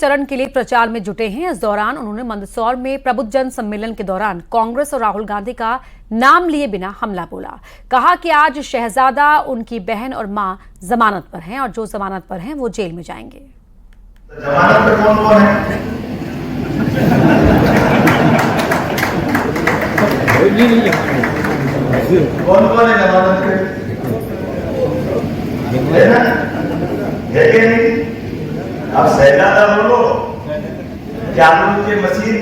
चरण के लिए प्रचार में जुटे हैं। इस दौरान उन्होंने मंदसौर में प्रबुद्ध जन सम्मेलन के दौरान कांग्रेस और राहुल गांधी का नाम लिए बिना हमला बोला। कहा कि आज शहजादा, उनकी बहन और मां जमानत पर हैं और जो जमानत पर हैं वो जेल में जाएंगे। जमानत पे कौन कौन है? कौन कौन है जमानत पे? है ना? है कि नहीं? अब शहजादा बोलो, जादू की मशीन,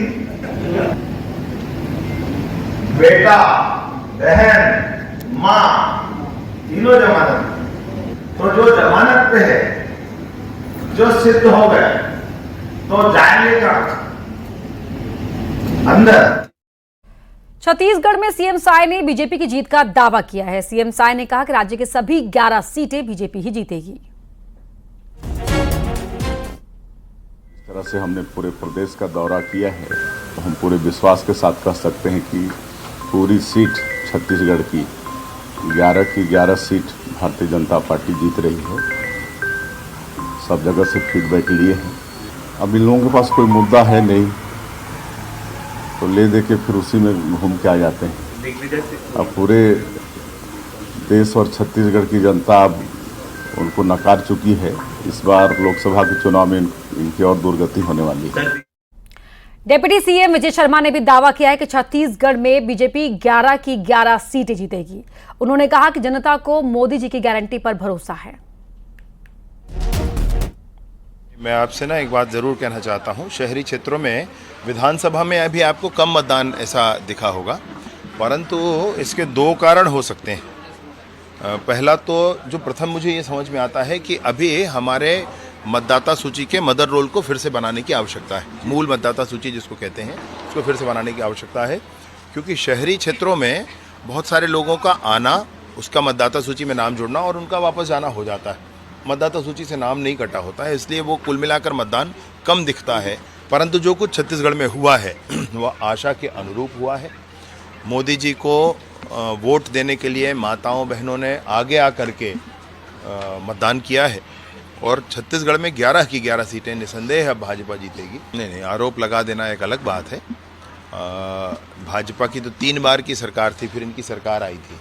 बेटा, बहन, मां, तीनों जमानत। तो जो जमानत पे है, जो सिद्ध हो गए तो जाएंगे कहां? अंदर। छत्तीसगढ़ में सीएम साय ने बीजेपी की जीत का दावा किया है। सीएम साय ने कहा कि राज्य की सभी 11 सीटें बीजेपी ही जीतेगी। इस तरह से हमने पूरे प्रदेश का दौरा किया है तो हम पूरे विश्वास के साथ कह सकते हैं कि पूरी सीट छत्तीसगढ़ की 11 सीट भारतीय जनता पार्टी जीत रही है। सब जगह से फीडबैक लिए हैं। अब इन लोगों के पास कोई मुद्दा है नहीं तो ले दे के फिर उसी में घूम के आ जाते हैं। अब पूरे देश और छत्तीसगढ़ की जनता अब उनको नकार चुकी है। इस बार लोकसभा के चुनाव में इनकी और दुर्गति होने वाली है। डिप्टी सीएम विजय शर्मा ने भी दावा किया है कि छत्तीसगढ़ में बीजेपी 11 की 11 सीटें जीतेगी। उन्होंने कहा कि जनता को मोदी जी की गारंटी पर भरोसा है। मैं आपसे एक बात ज़रूर कहना चाहता हूँ। शहरी क्षेत्रों में विधानसभा में अभी आपको कम मतदान ऐसा दिखा होगा, परंतु इसके 2 कारण हो सकते हैं। पहला तो जो प्रथम मुझे ये समझ में आता है कि अभी हमारे मतदाता सूची के मदर रोल को फिर से बनाने की आवश्यकता है। मूल मतदाता सूची जिसको कहते हैं, उसको फिर से बनाने की आवश्यकता है, क्योंकि शहरी क्षेत्रों में बहुत सारे लोगों का आना, उसका मतदाता सूची में नाम जुड़ना और उनका वापस जाना हो जाता है। मतदाता सूची से नाम नहीं कटा होता है, इसलिए वो कुल मिलाकर मतदान कम दिखता है। परंतु जो कुछ छत्तीसगढ़ में हुआ है वह आशा के अनुरूप हुआ है। मोदी जी को वोट देने के लिए माताओं बहनों ने आगे आकर के मतदान किया है और छत्तीसगढ़ में 11 की 11 सीटें निसंदेह अब भाजपा जीतेगी। नहीं, आरोप लगा देना एक अलग बात है। भाजपा की तो 3 बार की सरकार थी, फिर इनकी सरकार आई थी,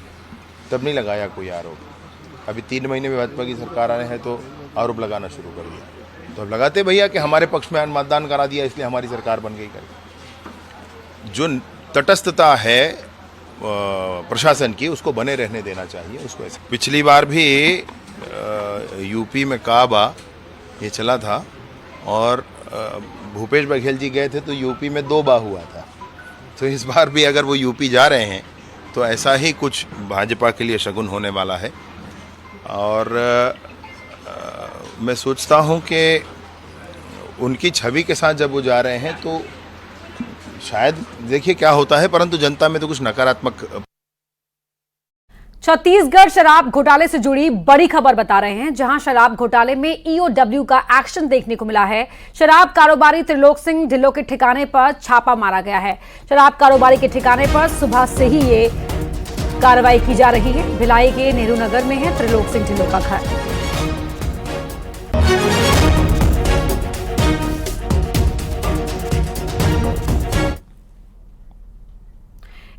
तब नहीं लगाया कोई आरोप। अभी 3 महीने में भाजपा की सरकार आए हैं तो आरोप लगाना शुरू कर दिया। तो अब लगाते भैया कि हमारे पक्ष में मतदान करा दिया इसलिए हमारी सरकार बन गई कर। जो तटस्थता है प्रशासन की, उसको बने रहने देना चाहिए उसको। ऐसे पिछली बार भी यूपी में काबा ये चला था और भूपेश बघेल जी गए थे तो यूपी में 2 बार हुआ था। तो इस बार भी अगर वो यूपी जा रहे हैं तो ऐसा ही कुछ भाजपा के लिए शगुन होने वाला है। और मैं सोचता हूं कि उनकी छवि के साथ जब वो जा रहे हैं तो शायद देखिए क्या होता है, परंतु जनता में तो कुछ नकारात्मक। छत्तीसगढ़ शराब घोटाले से जुड़ी बड़ी खबर बता रहे हैं, जहां शराब घोटाले में ईओडब्ल्यू का एक्शन देखने को मिला है। शराब कारोबारी त्रिलोक सिंह ढिल्लों के ठिकाने पर छापा मारा गया है। शराब कारोबारी के ठिकाने पर सुबह से ही ये कार्रवाई की जा रही है। भिलाई के नेहरू नगर में है त्रिलोक सिंह ढिल्लों का घर।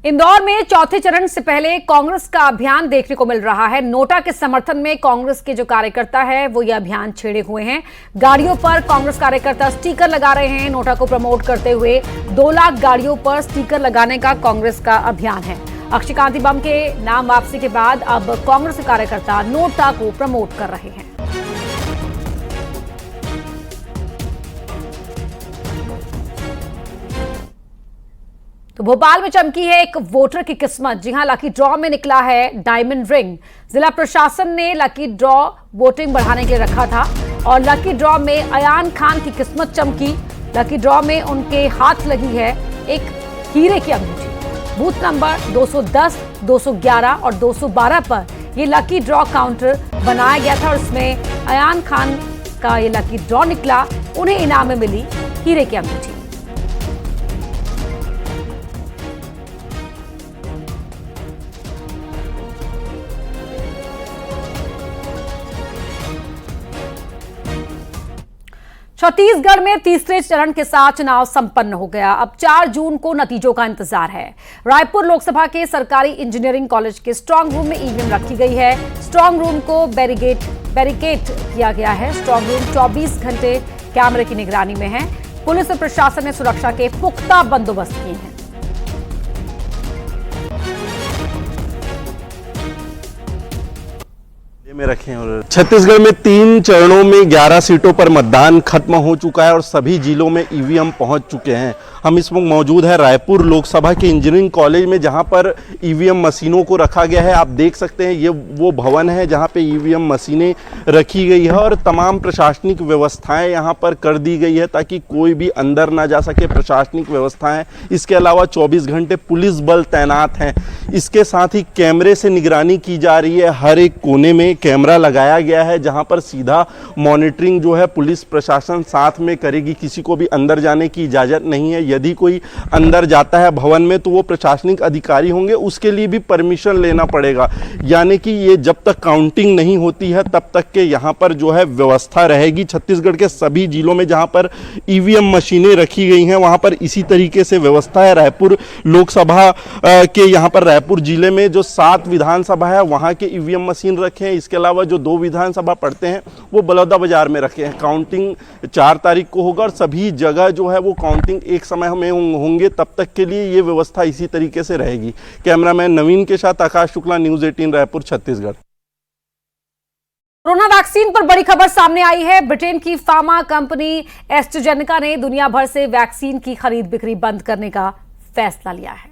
इंदौर में चौथे चरण से पहले कांग्रेस का अभियान देखने को मिल रहा है। नोटा के समर्थन में कांग्रेस के जो कार्यकर्ता है वो ये अभियान छेड़े हुए हैं। गाड़ियों पर कांग्रेस कार्यकर्ता स्टिकर लगा रहे हैं। नोटा को प्रमोट करते हुए 2 लाख गाड़ियों पर स्टिकर लगाने का कांग्रेस का अभियान है। अक्षय कांति बम के नाम वापसी के बाद अब कांग्रेस के कार्यकर्ता नोटा को प्रमोट कर रहे हैं। तो भोपाल में चमकी है एक वोटर की किस्मत। जी हां, लकी ड्रॉ में निकला है डायमंड रिंग। जिला प्रशासन ने लकी ड्रॉ वोटिंग बढ़ाने के लिए रखा था और लकी ड्रॉ में अयान खान की किस्मत चमकी। लकी ड्रॉ में उनके हाथ लगी है एक हीरे की अंगूठी। बूथ नंबर 210, 211 और 212 पर यह लकी ड्रॉ काउंटर बनाया गया था और इसमें अयान खान का ये लकी ड्रॉ निकला। उन्हें इनाम में मिली हीरे की अंगूठी। छत्तीसगढ़ में तीसरे चरण के साथ चुनाव संपन्न हो गया। अब 4 जून को नतीजों का इंतजार है। रायपुर लोकसभा के सरकारी इंजीनियरिंग कॉलेज के स्ट्रांग रूम में ईवीएम रखी गई है। स्ट्रांग रूम को बैरिकेड किया गया है। स्ट्रांग रूम 24 घंटे कैमरे की निगरानी में है। पुलिस और प्रशासन ने सुरक्षा के पुख्ता बंदोबस्त किए हैं। में रखे और छत्तीसगढ़ में 3 चरणों में 11 सीटों पर मतदान खत्म हो चुका है और सभी जिलों में ईवीएम पहुंच चुके हैं। हम इस वक्त मौजूद है रायपुर लोकसभा के इंजीनियरिंग कॉलेज में, जहां पर ईवीएम मशीनों को रखा गया है। आप देख सकते हैं ये वो भवन है जहां पे ईवीएम मशीनें रखी गई है और तमाम प्रशासनिक व्यवस्थाएं यहां पर कर दी गई है ताकि कोई भी अंदर ना जा सके। प्रशासनिक व्यवस्थाएं, इसके अलावा 24 घंटे पुलिस बल तैनात हैं। इसके साथ ही कैमरे से निगरानी की जा रही है। हर एक कोने में कैमरा लगाया गया है जहां पर सीधा मॉनिटरिंग जो है पुलिस प्रशासन साथ में करेगी। किसी को भी अंदर जाने की इजाज़त नहीं है। यदि कोई अंदर जाता है भवन में तो वो प्रशासनिक अधिकारी होंगे, उसके लिए भी परमिशन लेना पड़ेगा। यानी कि ये जब तक काउंटिंग नहीं होती है तब तक के यहाँ पर जो है व्यवस्था रहेगी। छत्तीसगढ़ के सभी जिलों में जहाँ पर ईवीएम मशीनें रखी गई हैं वहाँ पर इसी तरीके से व्यवस्था है। रायपुर लोकसभा के यहाँ पर रायपुर जिले में जो 7 विधानसभा है वहाँ के ईवीएम मशीन रखे हैं। इसके अलावा जो 2 विधानसभा पड़ते हैं वो बलौदा बाजार में रखे हैं। काउंटिंग 4 तारीख को होगा और सभी जगह जो है वो काउंटिंग एक समय में होंगे। तब तक के लिए ये व्यवस्था इसी तरीके से रहेगी। कैमरामैन नवीन के साथ Akash Shukla, news 18 Raipur, Chhattisgarh. Corona vaccine पर बड़ी खबर सामने आई है। ब्रिटेन की फार्मा कंपनी एस्ट्राजेनेका ने दुनिया भर से वैक्सीन की खरीद बिक्री बंद करने का फैसला लिया है।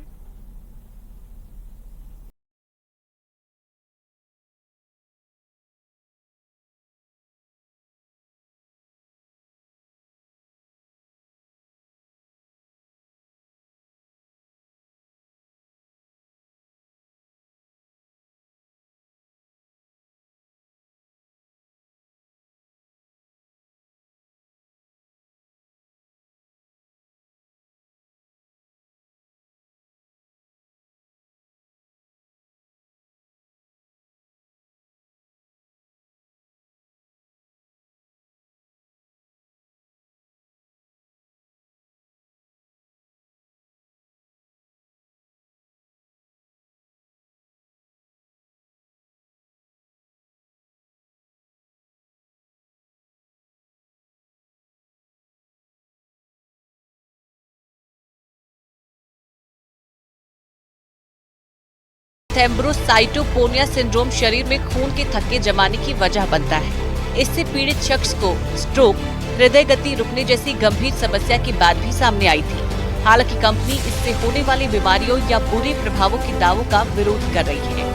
थ्रोम्बोसाइटोपेनिया सिंड्रोम शरीर में खून के थक्के जमाने की वजह बनता है। इससे पीड़ित शख्स को स्ट्रोक, हृदय गति रुकने जैसी गंभीर समस्या की बात भी सामने आई थी। हालांकि कंपनी इससे होने वाली बीमारियों या बुरे प्रभावों के दावों का विरोध कर रही है।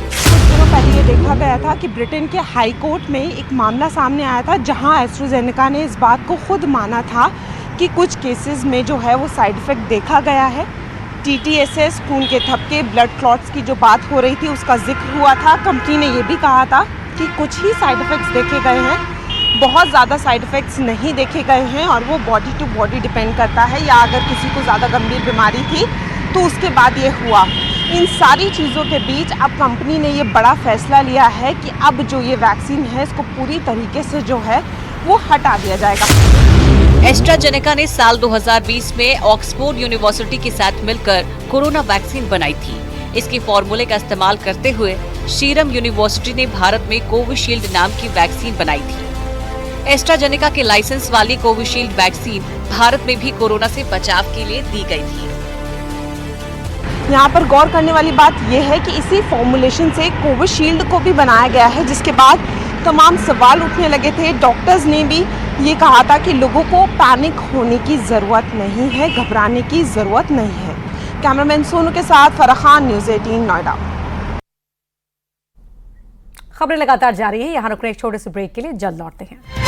कुछ दिनों पहले ये देखा गया था कि ब्रिटेन के हाई कोर्ट में एक मामला सामने आया था जहां एस्ट्राजेनेका ने इस बात को खुद माना था कि कुछ केसेस में जो है वो साइड इफेक्ट देखा गया है। TTSS, खून के थपके, ब्लड क्लॉट्स की जो बात हो रही थी उसका जिक्र हुआ था। कंपनी ने ये भी कहा था कि कुछ ही साइड इफ़ेक्ट्स देखे गए हैं, बहुत ज़्यादा साइड इफ़ेक्ट्स नहीं देखे गए हैं और वो बॉडी टू बॉडी डिपेंड करता है, या अगर किसी को ज़्यादा गंभीर बीमारी थी तो उसके बाद ये हुआ। इन सारी चीज़ों के बीच अब कंपनी ने ये बड़ा फैसला लिया है कि अब जो ये वैक्सीन है इसको पूरी तरीके से जो है वो हटा दिया जाएगा। एस्ट्राजेनेका ने साल 2020 में ऑक्सफोर्ड यूनिवर्सिटी के साथ मिलकर कोरोना वैक्सीन बनाई थी। इसके फॉर्मूले का इस्तेमाल करते हुए सीरम यूनिवर्सिटी ने भारत में कोविशील्ड नाम की वैक्सीन बनाई थी। एस्ट्राजेनेका के लाइसेंस वाली कोविशील्ड वैक्सीन भारत में भी कोरोना से बचाव के लिए दी गई थी। यहाँ पर गौर करने वाली बात यह है कि इसी फॉर्मुलेशन से कोविशील्ड को भी बनाया गया है, जिसके बाद तमाम सवाल उठने लगे थे। डॉक्टर्स ने भी ये कहा था कि लोगों को पैनिक होने की ज़रूरत नहीं है, घबराने की ज़रूरत नहीं है। कैमरामैन सोनू के साथ फराह खान, न्यूज़ 18 नोएडा। खबरें लगातार जारी है। यहाँ रुकने एक छोटे से ब्रेक के लिए जल्द लौटते हैं।